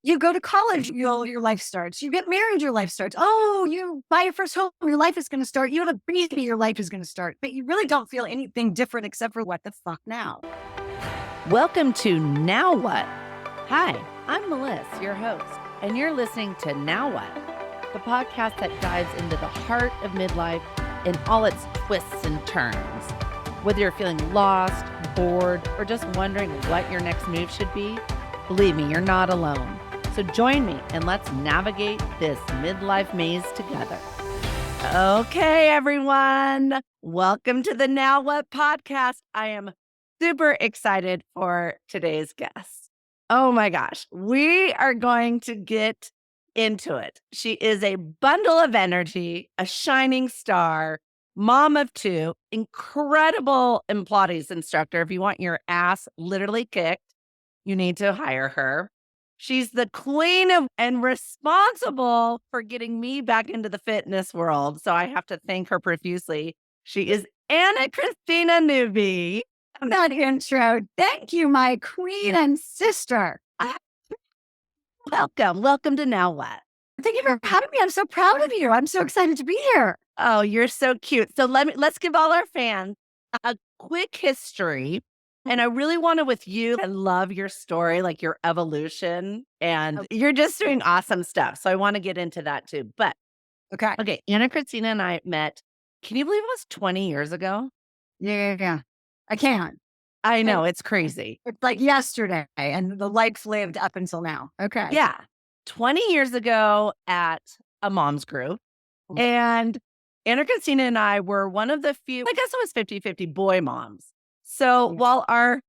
You go to college, your life starts. You get married, your life starts. Oh, you buy your first home, your life is going to start. You have a baby, your life is going to start. But you really don't feel anything different except for what the fuck now. Welcome to Now What? Hi, I'm Melissa, your host, and you're listening to Now What, the podcast that dives into the heart of midlife and all its twists and turns. Whether you're feeling lost, bored, or just wondering what your next move should be, believe me, you're not alone. So join me and let's navigate this midlife maze together. Okay, everyone. Welcome to the Now What podcast. I am super excited for today's guest. Oh my gosh, we are going to get into it. She is a bundle of energy, a shining star, mom of two, incredible Pilates instructor. If you want your ass literally kicked, you need to hire her. She's the queen of and responsible for getting me back into the fitness world. So I have to thank her profusely. She is Anna Christina Newby. That intro. Thank you, my queen and sister. Welcome to Now What? Thank you for having me. I'm so proud of you. I'm so excited to be here. Oh, you're so cute. So let's give all our fans a quick history. And I really want to with you. I love your story, like your evolution, and you're just doing awesome stuff. So I want to get into that too. But okay, Anna Christina and I met. Can you believe it was 20 years ago? Yeah. I can't. I know, it's crazy. It's like yesterday, and the life lived up until now. Okay. Yeah. 20 years ago at a mom's group. And Anna Christina and I were one of the few, I guess it was 50-50 boy moms. So while our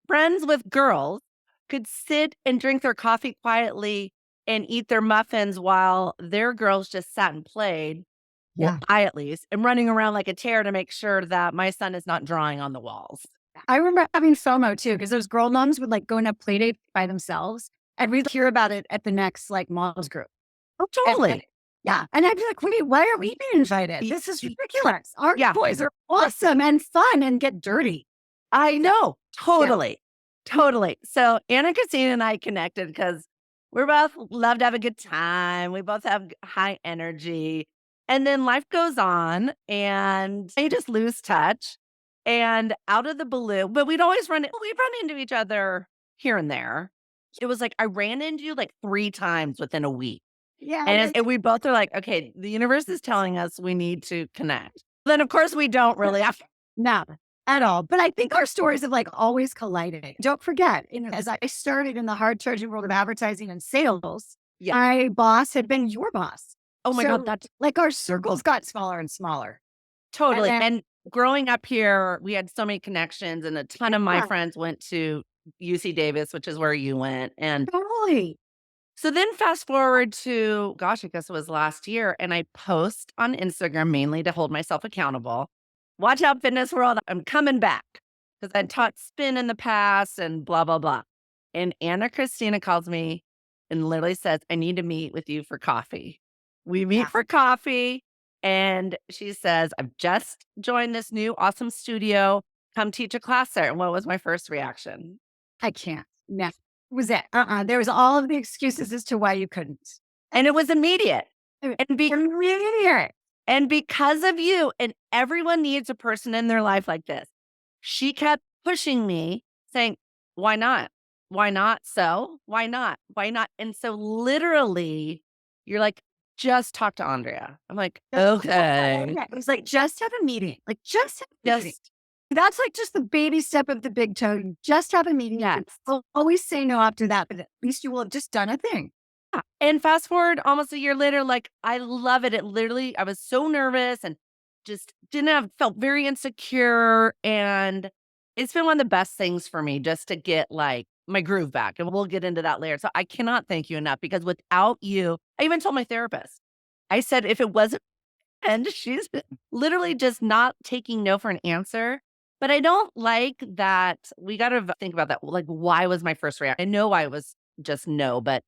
friends with girls could sit and drink their coffee quietly and eat their muffins while their girls just sat and played, well, I at least, am running around like a tear to make sure that my son is not drawing on the walls. I remember having FOMO too, because those girl moms would like go and have play dates by themselves. And we'd hear about it at the next like mom's group. Oh, totally. Yeah. And I'd be like, wait, why are we being invited? This is ridiculous. Our boys are awesome and fun and get dirty. I know. Totally. So Anna Christina and I connected because we're both love to have a good time. We both have high energy. And then life goes on and you just lose touch. And out of the blue, but we'd run into each other here and there. It was like I ran into you like 3 times within a week. Yeah. And we both are like, okay, the universe is telling us we need to connect. Then, of course, we don't really have to. No, at all. But I think our stories have like always collided. Don't forget, as I started in the hard charging world of advertising and sales, my boss had been your boss. Oh my God. That's like our circles got smaller and smaller. Totally. And growing up here, we had so many connections and a ton of my friends went to UC Davis, which is where you went. And totally. So then fast forward to, gosh, I guess it was last year. And I post on Instagram mainly to hold myself accountable. Watch out, fitness world. I'm coming back because I taught spin in the past and blah, blah, blah. And Anna Christina calls me and literally says, I need to meet with you for coffee. We meet for coffee. And she says, I've just joined this new awesome studio. Come teach a class there. And what was my first reaction? I can't. No. Was it? There was all of the excuses as to why you couldn't. And it was immediate. Immediate. And because of you, and everyone needs a person in their life like this, she kept pushing me, saying, why not? Why not? So why not? Why not? And so literally, you're like, just talk to Andrea. I'm like, okay. It was like, just have a meeting. Like, just have a meeting. That's like just the baby step of the big toe. You just have a meeting. Yes. I'll always say no after that, but at least you will have just done a thing. Yeah. And fast forward almost a year later, like, I love it. It literally, I was so nervous and just felt very insecure. And it's been one of the best things for me just to get like my groove back. And we'll get into that later. So I cannot thank you enough because without you, I even told my therapist, I said, if it wasn't, and she's literally just not taking no for an answer. But I don't like that. We got to think about that. Like, why was my first reaction? I know I was just no, but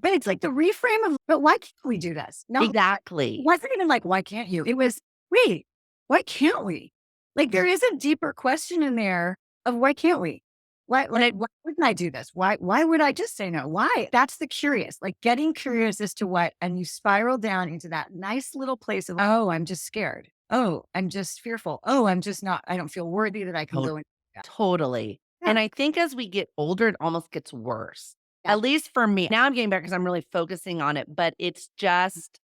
it's like the reframe of, but why can't we do this? No, exactly. It wasn't even like, why can't you? It was, wait, why can't we? Like, there is a deeper question in there of why can't we? Why, And like, why wouldn't I do this? Why would I just say no? Why? That's the curious, like getting curious as to what, and you spiral down into that nice little place of, oh, I'm just scared. Oh, I'm just fearful. Oh, I'm just not, I don't feel worthy that I can To go in. Yeah. totally. Yeah. And I think as we get older, it almost gets worse. Yeah. At least for me. Now I'm getting better because I'm really focusing on it, but it's just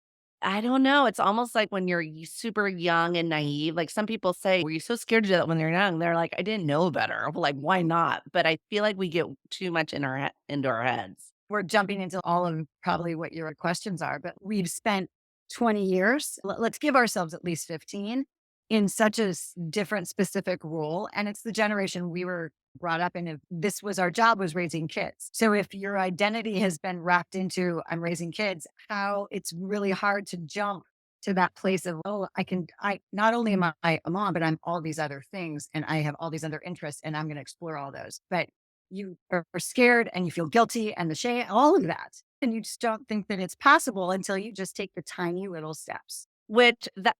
I don't know. It's almost like when you're super young and naive. Like some people say, "Were you so scared to do that when they're young?" They're like, "I didn't know better." Like, why not? But I feel like we get too much in into our heads. We're jumping into all of probably what your questions are, but we've spent 20 years, let's give ourselves at least 15 in such a different specific role. And it's the generation we were brought up in. If this was our job, was raising kids. So if your identity has been wrapped into I'm raising kids, how it's really hard to jump to that place of, oh, I not only am I a mom, but I'm all these other things and I have all these other interests and I'm going to explore all those. But you are scared and you feel guilty and the shame, all of that. And you just don't think that it's possible until you just take the tiny little steps. Which that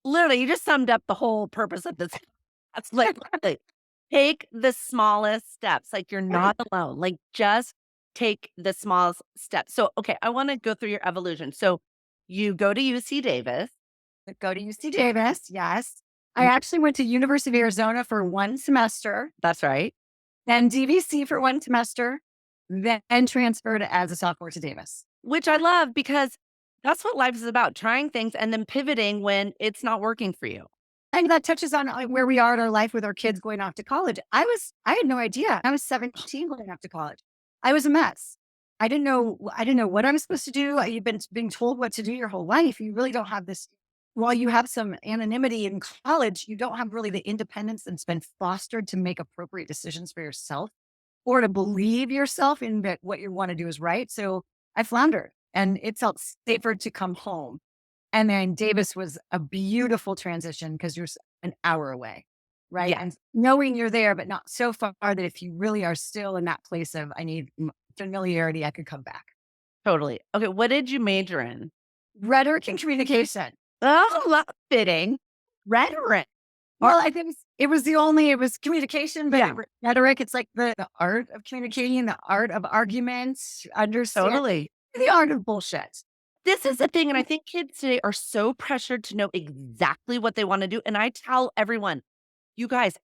literally you just summed up the whole purpose of this. That's like literally, take the smallest steps. Like you're Right. not alone. Like just take the smallest steps. So okay, I want to go through your evolution. So you go to UC Davis. Go to UC Davis. Yes. I actually went to University of Arizona for one semester, That's right. then DVC for one semester, then transferred as a sophomore to Davis. Which I love because that's what life is about, trying things and then pivoting when it's not working for you. And that touches on where we are in our life with our kids going off to college. I had no idea. I was 17 going off to college. I was a mess. I didn't know what I was supposed to do. You've been being told what to do your whole life. You really don't have this. While you have some anonymity in college, you don't have really the independence that's been fostered to make appropriate decisions for yourself or to believe yourself in that what you want to do is right. So I floundered and it felt safer to come home. And then Davis was a beautiful transition because you're an hour away, right? Yeah, And knowing you're there, but not so far that if you really are still in that place of, I need familiarity, I could come back. totally. Okay, what did you major in? Rhetoric and communication. Oh, fitting. Rhetoric. Or Well, I think it was communication, but yeah, rhetoric, it's like the art of communicating, the art of arguments, understand totally. the art of bullshit. This is the thing, and I think kids today are so pressured to know exactly what they wanna do, and I tell everyone, "You guys,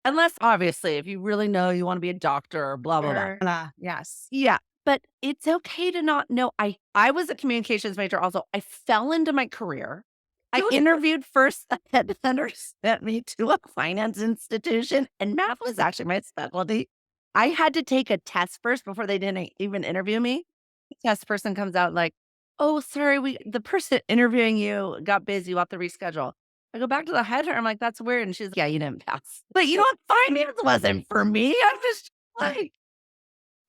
unless obviously, if you really know you wanna be a doctor or blah, blah, blah." Yes. Yeah, but it's okay to not know. I was a communications major also. I fell into my career. I Good. interviewed first, a headhunter sent me to a finance institution, and math was actually my specialty. I had to take a test first before they didn't even interview me. The test person comes out like, "Oh, sorry, the person interviewing you got busy. We'll have to reschedule." I go back to the header. I'm like, "That's weird." And she's like, "Yeah, you didn't pass." But you know what? Finance wasn't for me. I'm just like,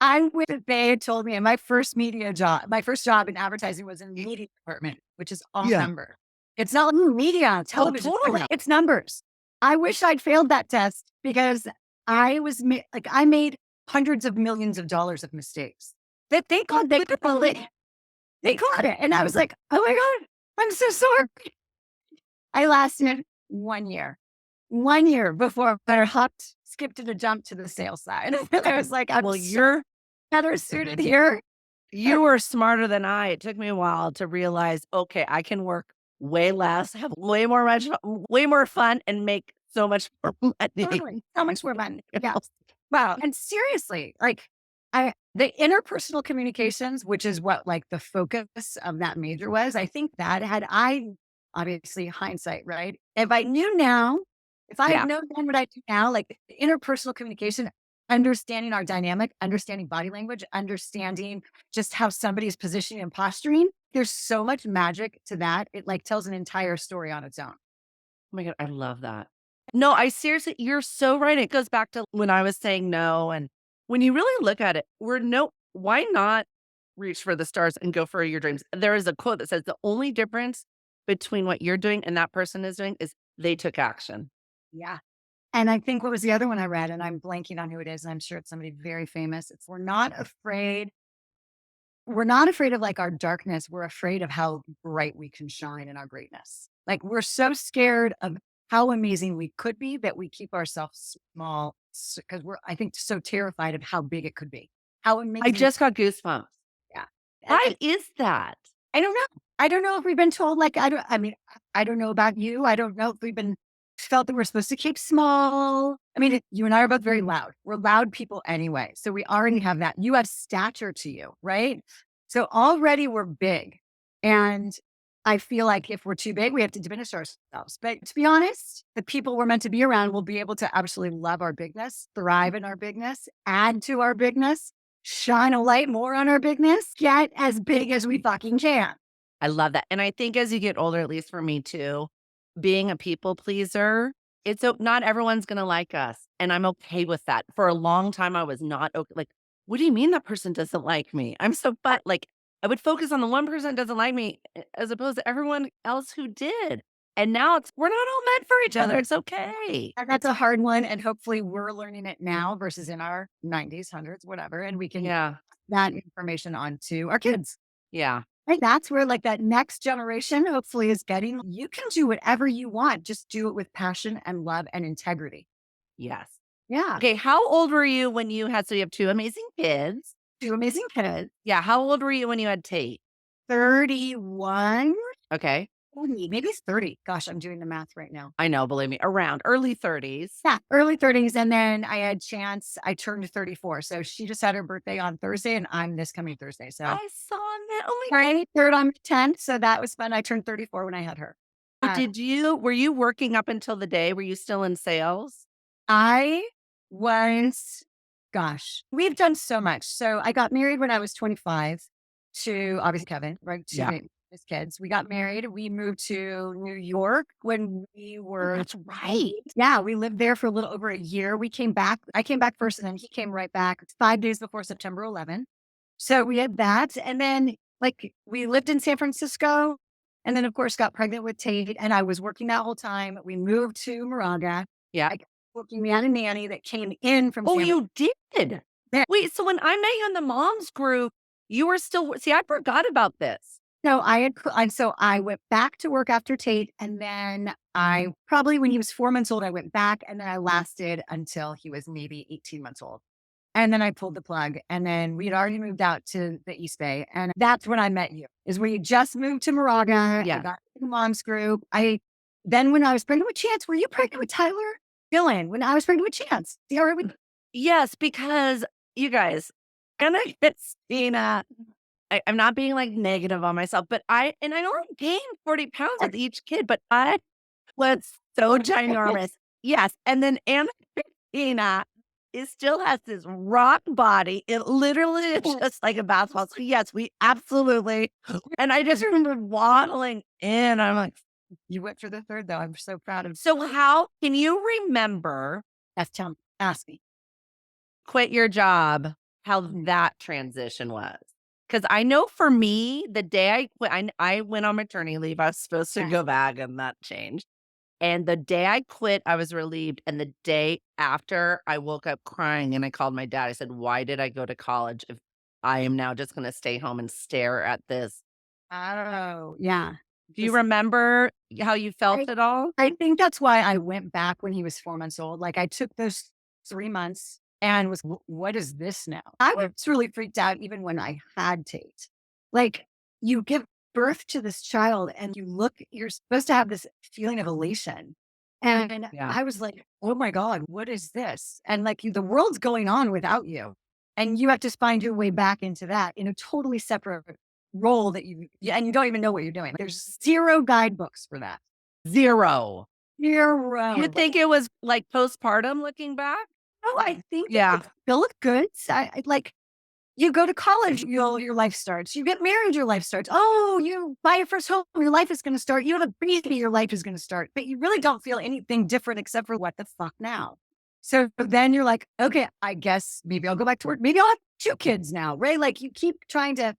I wish that they had told me in my first job in advertising was in the media department, which is all yeah. number. It's not media, Oh, television, totally. it's numbers. I wish I'd failed that test because I made hundreds of millions of dollars of mistakes that they caught it. And I was like, oh my God, I'm so sorry. I lasted 1 year. 1 year before I hopped, skipped and a jump to the sales side. I was like, I'm Well, so better suited here. you were smarter than I. It took me a while to realize, okay, I can work way less, have way more fun, and make so much more money. Totally. So much more fun. Yeah. Wow. And seriously, like the interpersonal communications, which is what like the focus of that major was, I think that had I obviously hindsight, right? If I had Yeah, known then what I do now, like the interpersonal communication, understanding our dynamic, understanding body language, understanding just how somebody is positioning and posturing, there's so much magic to that. It like tells an entire story on its own. oh my God, I love that. No, I seriously, you're so right. It goes back to when I was saying no. And when you really look at it, why not reach for the stars and go for your dreams? There is a quote that says the only difference between what you're doing and that person is doing is they took action. Yeah. And I think what was the other one I read, and I'm blanking on who it is, and I'm sure it's somebody very famous. It's we're not afraid of like our darkness. We're afraid of how bright we can shine in our greatness. Like we're so scared of how amazing we could be, that we keep ourselves small because we're, I think, so terrified of how big it could be. How I amazing. just got goosebumps. Yeah. Why is that? I don't know. I don't know if we've been told, like, I mean, I don't know about you. I don't know if we've been felt that we're supposed to keep small. I mean, you and I are both very loud. We're loud people anyway. So we already have that. You have stature to you, right? So already we're big. And I feel like if we're too big, we have to diminish ourselves. But to be honest, the people we're meant to be around will be able to absolutely love our bigness, thrive in our bigness, add to our bigness, shine a light more on our bigness, get as big as we fucking can. I love that. And I think as you get older, at least for me too, being a people pleaser, not everyone's gonna like us. And I'm okay with that. For a long time, I was not okay. Like, what do you mean that person doesn't like me? I'm so but like I would focus on the one person that doesn't like me as opposed to everyone else who did. And now we're not all meant for each other. It's okay. And that's a hard one. And hopefully we're learning it now versus in our 90s, hundreds, whatever. And we can Yeah. that information on to our kids. Yeah. Right. That's where like that next generation hopefully is getting, you can do whatever you want. Just do it with passion and love and integrity. Yes. Yeah. Okay. How old were you when you had so you have two amazing kids? Two amazing kids. Yeah. How old were you when you had Tate? 31. Okay. Maybe it's 30. Gosh, I'm doing the math right now. I know, believe me, around early 30s. Yeah, early 30s. And then I had Chance. I turned 34. So she just had her birthday on Thursday and I'm this coming Thursday. So I saw that. Oh my right, third on 10th. So that was fun. I turned 34 when I had her. God. Uh, Were you working up until the day? Were you still in sales? I was, gosh, we've done so much. So I got married when I was 25 to obviously Kevin, right? To Yeah. his kids. We got married. We moved to New York when we Oh, were, that's right. yeah, we lived there for a little over a year. We came back. I came back first and then he came right back 5 days before September 11th. So we had that. And then like we lived in San Francisco and then of course got pregnant with Tate and I was working that whole time. We moved to Moraga. Yeah. I got working. We had a nanny that came in from Oh, San you did? Yeah. Wait, so when I met you in the moms group, you were still see, I forgot about this. So I had, so I went back to work after Tate, and then I probably when he was 4 months old, I went back, and then I lasted until he was maybe 18 months old, and then I pulled the plug, and then we had already moved out to the East Bay, and that's when I met you. Is where you just moved to Moraga. I Yeah. got in the moms group. Then when I was pregnant with Chance, were you pregnant with Tyler? Dylan, when I was pregnant with Chance, Yes, because you guys, Anna Christina, I'm not being like negative on myself, but I only gained 40 pounds with each kid, but I was so ginormous. Yes. And then Anna Christina is still has this rock body. It literally is just like a basketball. So yes, we absolutely. And I just remember waddling in. I'm like, you went for the third though. I'm so proud of. so how can you remember Ask me. quit your job, how that transition was? Because I know for me, the day I quit, I went on maternity leave. I was supposed to go back and that changed. And the day I quit, I was relieved. And the day after, I woke up crying and I called my dad. I said, why did I go to college if I am now just going to stay home and stare at this? Oh, yeah. Do you remember how you felt at all? I think that's why I went back when he was 4 months old. Like I took those 3 months and was, what is this now? I was really freaked out even when I had Tate. Like you give birth to this child and you're supposed to have this feeling of elation. And Yeah. I was like, oh my God, what is this? And like the world's going on without you. And you have to find your way back into that in a totally separate role that and you don't even know what you're doing. There's zero guidebooks for that. Zero. Zero. You think it was like postpartum looking back? Oh, I think Yeah. Bill look good. I like you go to college, your life starts. You get married, your life starts. Oh, you buy your first home, your life is going to start. You have a baby, your life is going to start. But you really don't feel anything different except for what the fuck now. So then you're like, okay, I guess maybe I'll go back to work. Maybe I'll have 2 kids now, right? Like you keep trying to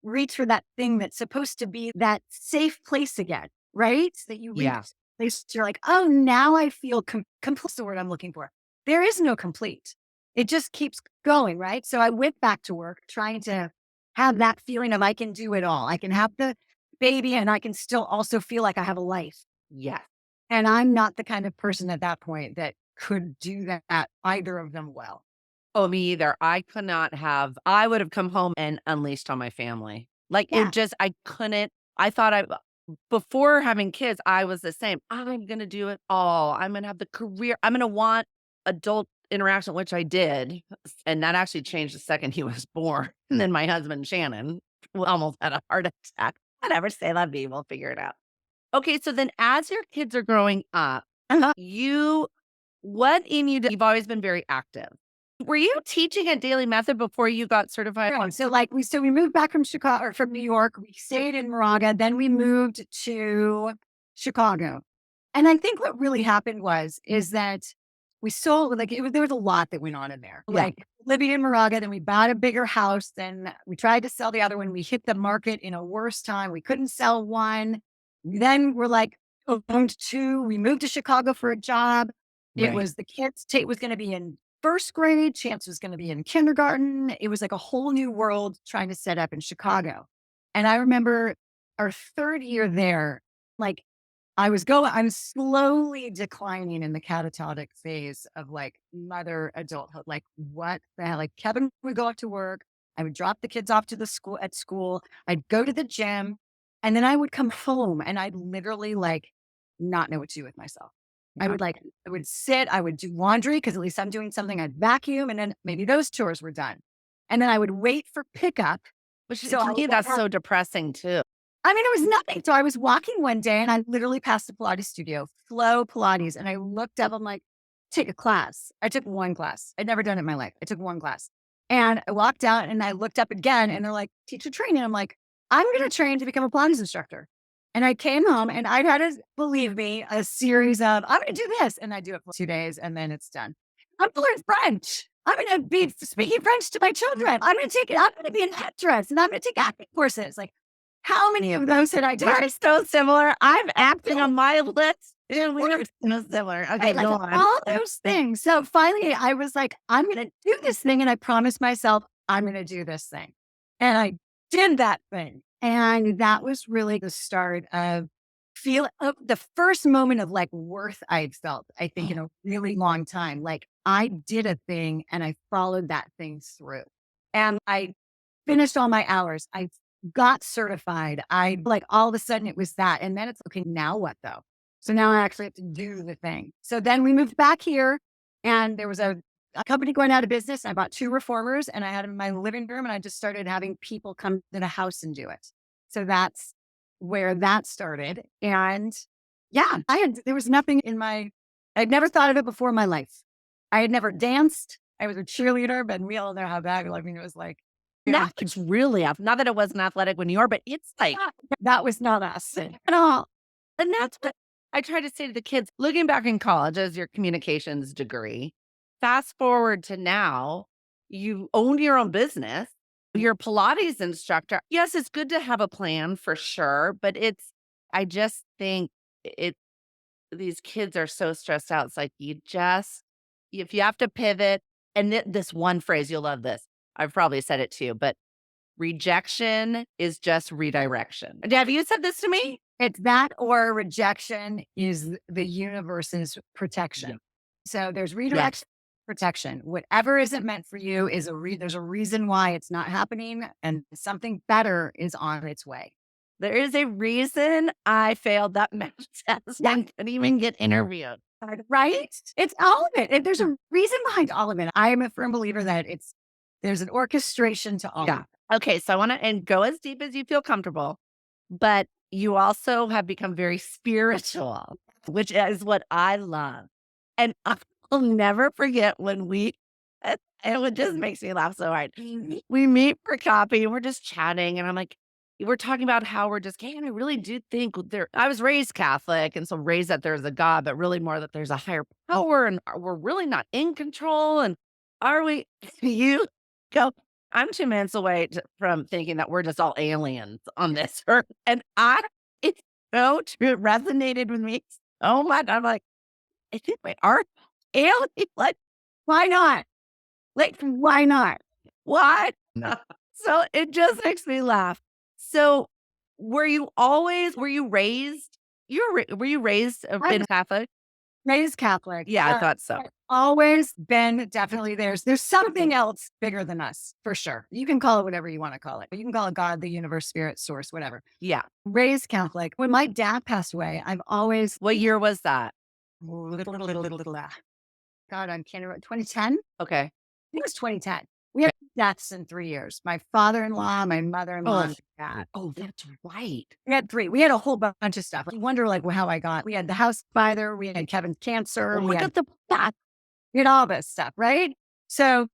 reach for that thing that's supposed to be that safe place again, right? That you reach Yeah. place, you're like, oh, now I feel complete. The word I'm looking for. There is no complete. It just keeps going, right? So I went back to work trying to have that feeling of I can do it all. I can have the baby and I can still also feel like I have a life. Yes. And I'm not the kind of person at that point that could do that, either of them well. Oh, me either. I would have come home and unleashed on my family. Like, Yeah. I couldn't. I thought before having kids, I was the same. I'm going to do it all. I'm going to have the career. I'm going to want adult interaction, which I did. And that actually changed the second he was born. And then my husband, Shannon, almost had a heart attack. Whatever, say love me. We'll figure it out. Okay. So then as your kids are growing up, Uh-huh. what in you, you've always been very active. Were you teaching a daily method before you got certified? Right. So we moved back from Chicago or from New York. We stayed in Moraga. Then we moved to Chicago. And I think what really happened is that we sold there was a lot that went on in there. Yeah. Like living in Moraga, then we bought a bigger house. Then we tried to sell the other one. We hit the market in a worse time. We couldn't sell one. Then we're like owned two. We moved to Chicago for a job. It Right. was the kids. Tate was going to be in first grade. Chance was going to be in kindergarten. It was like a whole new world trying to set up in Chicago. And I remember our third year there, like I'm slowly declining in the catatonic phase of like mother adulthood. Like, what the hell? Like, Kevin would go off to work. I would drop the kids off to the school at school. I'd go to the gym, and then I would come home and I'd literally like not know what to do with myself. Yeah. I would sit, I would do laundry because at least I'm doing something. I'd vacuum, and then maybe those chores were done. And then I would wait for pickup. Which So to I me, would that's so depressing too. I mean, it was nothing. So I was walking one day and I literally passed the Pilates studio, Flow Pilates, and I looked up, I'm like, take a class. I took one class. I'd never done it in my life. I took one class. And I walked out and I looked up again and they're like, teacher training. I'm like, I'm going to train to become a Pilates instructor. And I came home and I had to, believe me, a series of, I'm going to do this. And I do it for 2 days and then it's done. I'm going to learn French. I'm going to be speaking French to my children. I'm going to I'm going to be an actress and I'm going to take acting courses. Like, how many of those had I done? We're so similar. I'm acting on my list. And we're so similar. Okay, Like go on. all those things. So finally, I was like, I'm going to do this thing. And I promised myself, I'm going to do this thing. And I did that thing. And that was really the start of the first moment of like worth I'd felt, I think, in a really long time. Like I did a thing and I followed that thing through. And I finished all my hours. I got certified. I like all of a sudden it was that. And then it's okay, now what though? So now I actually have to do the thing. So then we moved back here and there was a company going out of business. I bought two reformers and I had them in my living room and I just started having people come to the house and do it. So that's where that started. And yeah, there was nothing I'd never thought of it before in my life. I had never danced. I was a cheerleader, but we all know how bad, I mean, it was like, Now it's really not that it wasn't athletic when you are, but it's like, that was not us at all. and that's what I try to say to the kids, looking back in college as your communications degree, fast forward to now, you own your own business, you're a Pilates instructor. Yes, it's good to have a plan for sure, but I just think it, these kids are so stressed out. It's like if you have to pivot, and this one phrase, you'll love this. I've probably said it to you, but rejection is just redirection. Have you said this to me? It's that or rejection is the universe's protection. Yeah. So there's Yeah. redirection, protection. Whatever isn't meant for you there's a reason why it's not happening and something better is on its way. There is a reason I failed that math test and couldn't even get interviewed. Right? It's all of it. There's a reason behind all of it. I am a firm believer that there's an orchestration to all of Yeah. it. Okay. So I want to and go as deep as you feel comfortable, but you also have become very spiritual, which is what I love. And I'll never forget when it just makes me laugh so hard. We meet for coffee and we're just chatting. And I'm like, we're talking about how we're just, hey, and I really do think I was raised Catholic. And so raised that there's a God, but really more that there's a higher power and we're really not in control. And are we, you go, I'm 2 minutes away from thinking that we're just all aliens on this earth. And it's so true. It resonated with me so much. I'm like, I think we are aliens. Like, Why not? Like, why not? what? No. So it just makes me laugh. So were you raised were you raised I in was Catholic? raised Catholic. Yeah, I thought so. I've always been definitely there's something else bigger than us for sure. You can call it whatever you want to call it. You can call it God, the universe, spirit, source, whatever. Yeah. Raised Catholic. When my dad passed away, I've always What year was that? God, I can't remember. 2010? Okay. It was 2010. We had deaths in 3 years. My father-in-law, my mother-in-law, Oh, and my dad. oh, that's right. We had 3. We had a whole bunch of stuff. You wonder like how I got. We had the house fire. We had Kevin's cancer. Oh, We look had at the that. we had all this stuff, right? So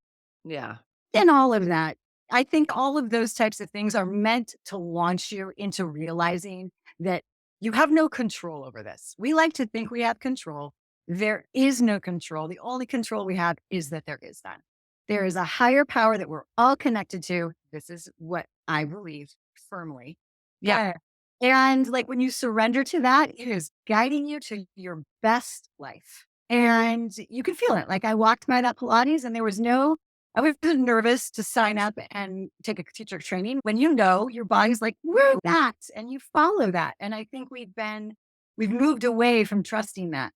Yeah. in all of that, I think all of those types of things are meant to launch you into realizing that you have no control over this. We like to think we have control. There is no control. The only control we have is that there is none. There is a higher power that we're all connected to. This is what I believe firmly. Yeah. And like when you surrender to that, it is guiding you to your best life. And you can feel it. Like I walked by that Pilates and there was no, I was nervous to sign up and take a teacher training. When you know your body's like, woo, that, and you follow that. And I think we've moved away from trusting that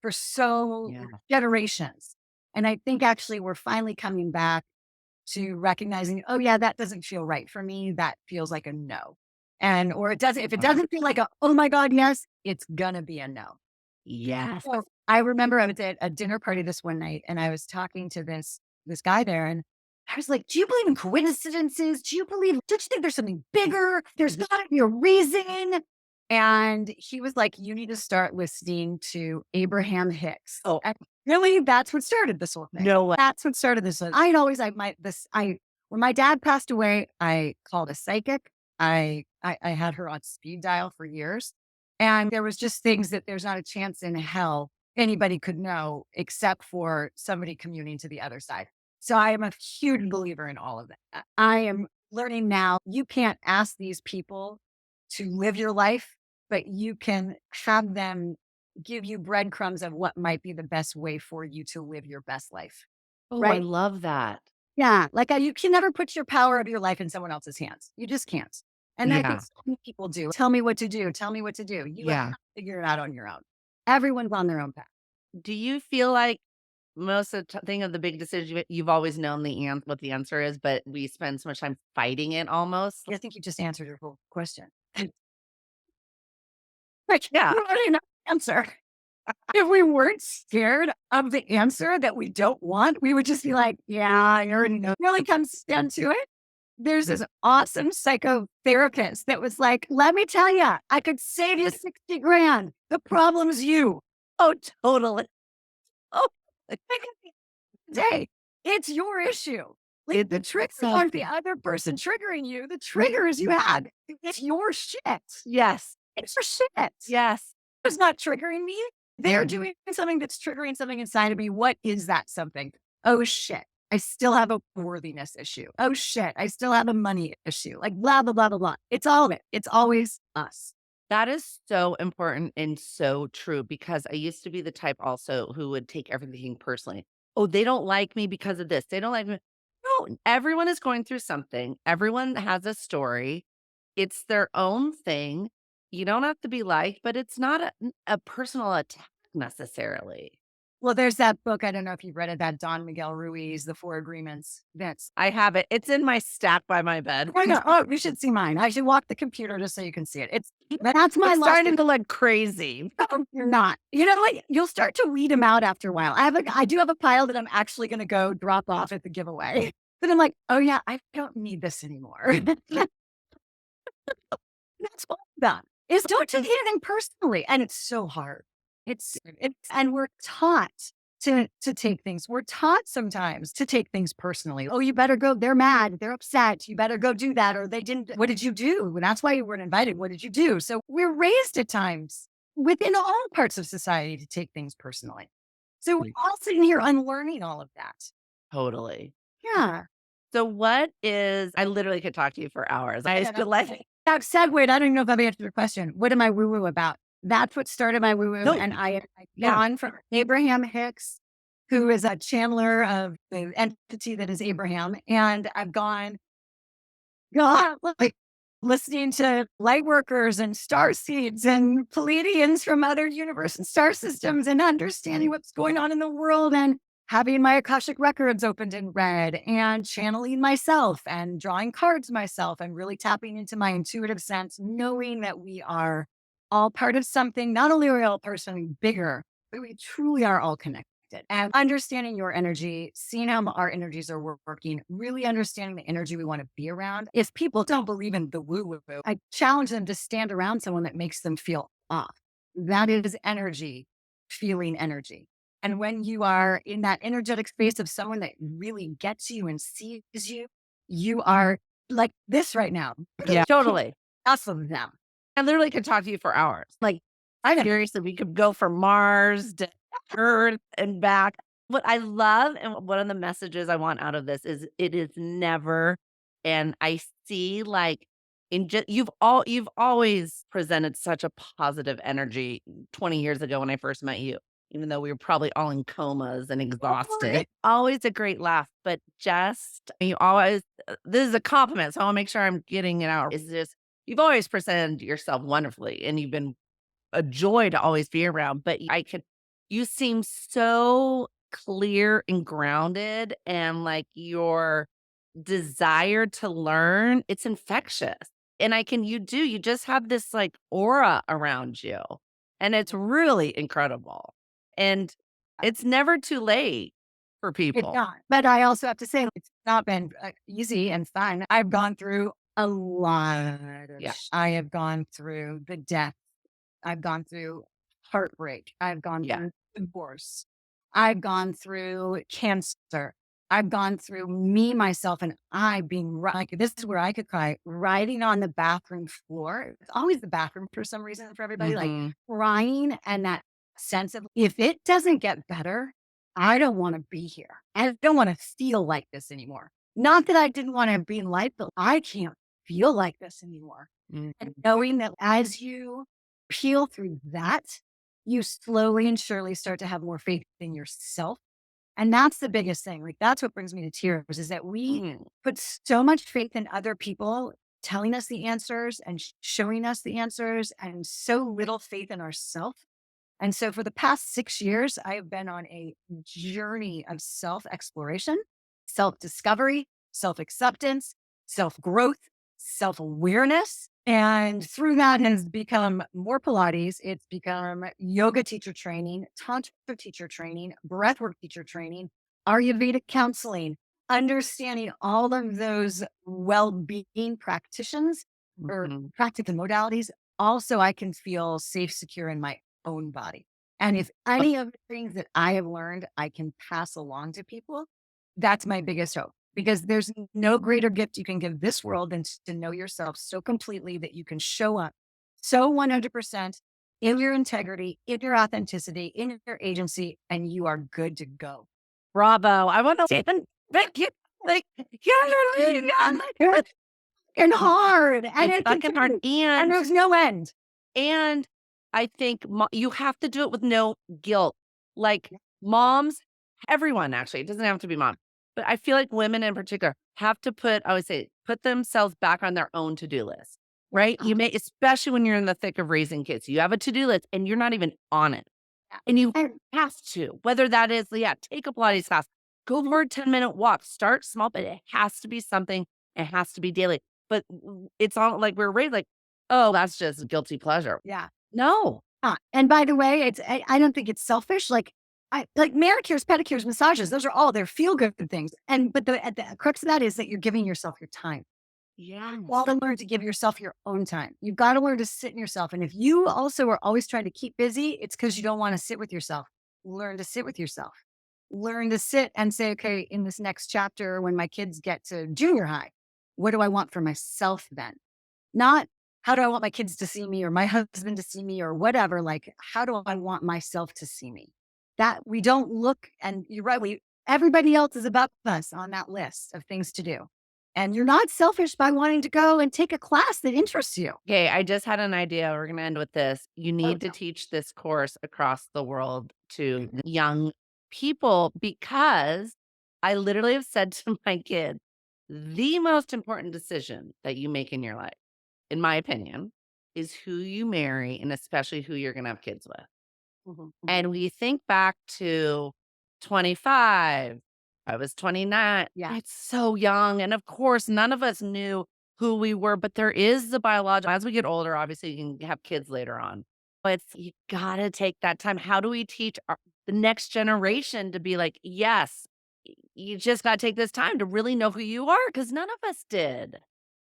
for so Yeah. generations. And I think actually we're finally coming back to recognizing, oh yeah, that doesn't feel right for me. That feels like a no. And or it doesn't, if it doesn't feel like a oh my God, yes, it's gonna be a no. Yes. So I remember I was at a dinner party this one night and I was talking to this guy there and I was like, do you believe in coincidences? Don't you think there's something bigger? There's gotta be a reason. And he was like, you need to start listening to Abraham Hicks. Oh, And really, that's what started this whole thing. no way. That's what started this. I'd always, when my dad passed away, I called a psychic. I had her on speed dial for years. And there was just things that there's not a chance in hell anybody could know except for somebody communing to the other side. So I am a huge believer in all of that. I am learning now, you can't ask these people to live your life, but you can have them give you breadcrumbs of what might be the best way for you to live your best life. Oh, I Right? love that. Yeah. Like you can never put your power of your life in someone else's hands. You just can't. And I think Yeah. so many people do. Tell me what to do. Tell me what to do. You have Yeah. to figure it out on your own. Everyone's on their own path. Do you feel like most of the thing of the big decision, you've always known what the answer is, but we spend so much time fighting it almost? I think you just answered your whole question. Like, Yeah. you already know the answer. If we weren't scared of the answer that we don't want, we would just be like, yeah, I already know. It really comes down to it. There's this awesome psychotherapist that was like, let me tell you, I could save you 60 grand. The problem's you. Oh, totally. Oh, like, at the end of the day, it's your issue. Like the triggers aren't the other person triggering you. The trigger is you had. It's your shit. Yes. It's your shit. Yes. It's not triggering me. They're doing something that's triggering something inside of me. What is that something? Oh shit. I still have a worthiness issue. Oh shit. I still have a money issue. Like blah, blah, blah, blah, blah. It's all of it. It's always us. That is so important and so true because I used to be the type also who would take everything personally. Oh, they don't like me because of this. They don't like me. No, everyone is going through something. Everyone has a story. It's their own thing. You don't have to be liked, but it's not a personal attack necessarily. Well, there's that book. I don't know if you've read it, that Don Miguel Ruiz, The Four Agreements. That's I have it. It's in my stack by my bed. I know. Oh, you should see mine. I should walk the computer just so you can see it. That's my I'm starting lesson. to look crazy. No, you're not. You know what? You'll start to weed them out after a while. I do have a pile that I'm actually going to go drop off at the giveaway. But I'm like, oh yeah, I don't need this anymore. That's what I'm done. Is don't take anything personally, and it's so hard. And we're taught to take things. We're taught sometimes to take things personally. Oh, you better go. They're mad. They're upset. You better go do that, or they didn't. What did you do? And that's why you weren't invited. What did you do? So we're raised at times within all parts of society to take things personally. So we're all sitting here unlearning all of that. Totally. Yeah. So what is I literally could talk to you for hours. I used to like That segued. I don't even know if I've answered your question. What am I woo woo about? That's what started my woo woo. No. And I've Yeah. gone from Abraham Hicks, who is a channeler of the entity that is Abraham. And I've gone, God, like listening to light workers and star seeds and Pleiadians from other universe and star systems and understanding what's going on in the world and having my Akashic records opened and read and channeling myself and drawing cards myself and really tapping into my intuitive sense, knowing that we are all part of something. Not only are we all part of something bigger, but we truly are all connected. And understanding your energy, seeing how our energies are working, really understanding the energy we want to be around. If people don't believe in the woo woo, I challenge them to stand around someone that makes them feel off. That is energy, feeling energy. And when you are in that energetic space of someone that really gets you and sees you, you are like this right now. Yeah, totally. Enough of them. I literally could talk to you for hours. Like, I know. seriously, we could go from Mars to Earth and back. What I love and one of the messages I want out of this is it is never, and I see like in just you've always presented such a positive energy 20 years ago when I first met you, even though we were probably all in comas and exhausted. Always a great laugh, but just you always this is a compliment, so I want to make sure I'm getting it out. Is just you've always presented yourself wonderfully and you've been a joy to always be around, but you seem so clear and grounded and like your desire to learn, it's infectious. And you just have this like aura around you. And it's really incredible. And it's never too late for It's people. not. But I also have to say, it's not been easy and fun. I've gone through a lot of, Yeah. I have gone through the death. I've gone through heartbreak. I've gone Yeah. through divorce. I've gone through cancer. I've gone through me, myself, and I being like, this is where I could cry, riding on the bathroom floor. It's always the bathroom for some reason for everybody, like Hmm. crying and that sense of if it doesn't get better, I don't want to be here. I don't want to feel like this anymore. Not that I didn't want to be in life, but I can't feel like this anymore. And knowing that as you peel through that, you slowly and surely start to have more faith in yourself. And that's the biggest thing. Like, that's what brings me to tears is that we put so much faith in other people telling us the answers and showing us the answers and so little faith in ourselves. And so for the past 6 years, I have been on a journey of self exploration, self discovery, self acceptance, self growth, self awareness. And through that has become more Pilates. It's become yoga teacher training, Tantra teacher training, breathwork teacher training, Ayurvedic counseling, understanding all of those well being practitioners or Hmm. practice and modalities. Also, I can feel safe, secure in my own body. And if any of the things that I have learned I can pass along to people, that's my biggest hope because there's no greater gift you can give this world than to know yourself so completely that you can show up so 100% in your integrity, in your authenticity, in your agency, and you are good to go. Bravo. I want to say thank you. Like, yeah, And hard. And it's it's fucking hard. intense, and there's no end. And I think you have to do it with no guilt. Like moms, everyone actually, it doesn't have to be mom, but I feel like women in particular have to I always say, put themselves back on their own to-do list, right? You may, especially when you're in the thick of raising kids, you have a to-do list and you're not even on it. And you And have to, whether that is, yeah, take a Pilates class, go for a 10-minute walk, start small, but it has to be something, it has to be daily. But it's all like we're raised like, oh, that's just guilty pleasure. yeah. No. And by the way, I don't think it's selfish. Like I like manicures, pedicures, massages, those are all they're feel good things. And but the at the crux of that is that you're giving yourself your time. Yeah. You got to learn to give yourself your own time. You've got to learn to sit in yourself. And if you also are always trying to keep busy, it's because you don't want to sit with yourself. Learn to sit with yourself. Learn to sit and say, okay, in this next chapter, when my kids get to junior high, what do I want for myself then? Not how do I want my kids to see me or my husband to see me or whatever. Like, how do I want myself to see me? That we don't look, and you're right, everybody else is above us on that list of things to do. And you're not selfish by wanting to go and take a class that interests you. Okay, I just had an idea. We're going to end with this. You Oh, need to no. teach this course across the world to young people because I literally have said to my kids, the most important decision that you make in your life in my opinion, is who you marry and especially who you're going to have kids with. Mhm. And we think back to 25, I was 29. Yeah. It's so young. And of course, none of us knew who we were, but there is the biological, as we get older, obviously you can have kids later on. But you gotta take that time. How do we teach the next generation to be like, yes, you just gotta take this time to really know who you are? Because none of us did.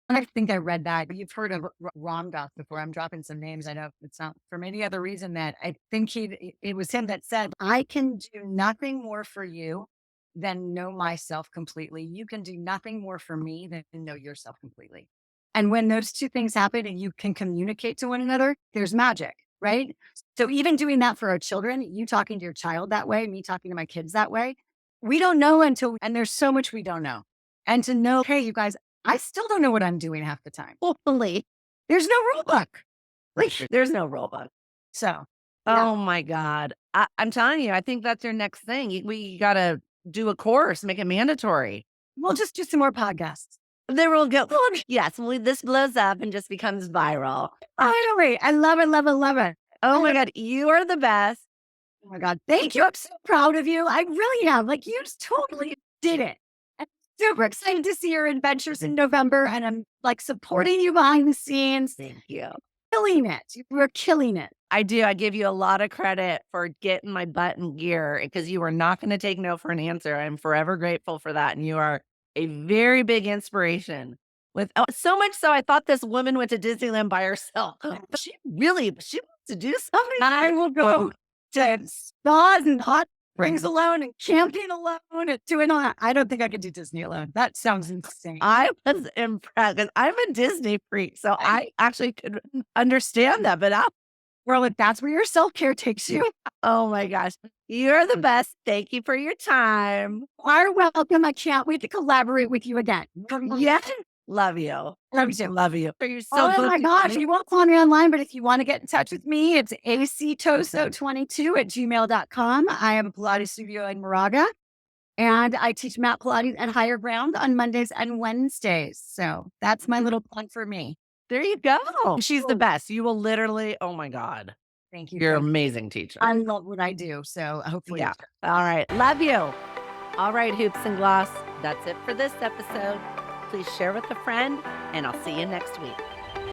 I think I read that. You've heard of Ram Dass before. I'm dropping some names. I know it's not for any other reason that I think it was him that said, I can do nothing more for you than know myself completely. You can do nothing more for me than know yourself completely. And when those two things happen and you can communicate to one another, there's magic, right? So even doing that for our children, you talking to your child that way, me talking to my kids that way, we don't know and there's so much we don't know. And to know, hey, you guys, I still don't know what I'm doing half the time. Hopefully, there's no rule book. Like, There's no rule book. so, yeah. Oh my God. I'm telling you, I think that's your next thing. We gotta do a course, make it mandatory. We'll just do some more podcasts. There will go. Yes, this blows up and just becomes viral. Finally, I love it, love it, love it. Oh my God, you are the best. Oh my God, thank you. I'm so proud of you. I really am. Like, you just totally did it. I'm super excited to see your adventures in November, and I'm like supporting you behind the scenes. Thank you. Killing it. We're killing it. I do. I give you a lot of credit for getting my butt in gear because you are not going to take no for an answer. I'm forever grateful for that. And you are a very big inspiration. So much so, I thought this woman went to Disneyland by herself. But she wants to do something. I will go to spas and hot springs alone and camping alone and doing all that. I don't think I could do Disney alone. That sounds insane. I was impressed 'cause I'm a Disney freak, so I actually could understand that. But Well, if that's where your self-care takes you, oh my gosh, you're the best. Thank you for your time. you are welcome. I can't wait to collaborate with you again. Yeah, love you. Love you too. Love you. You're so Oh good my to gosh, me. you won't find me online, but if you want to get in touch with me, it's actoso22@gmail.com. I am a Pilates studio in Moraga, and I teach mat Pilates at Higher Ground on Mondays and Wednesdays. So that's my little plug for me. There you go. She's the best. You will literally, oh my God. Thank you. You're an Thank you. amazing teacher. I love what I do. So hopefully, Yeah. All right. Love you. All right, Hoops and Gloss. That's it for this episode. Please share with a friend, and I'll see you next week.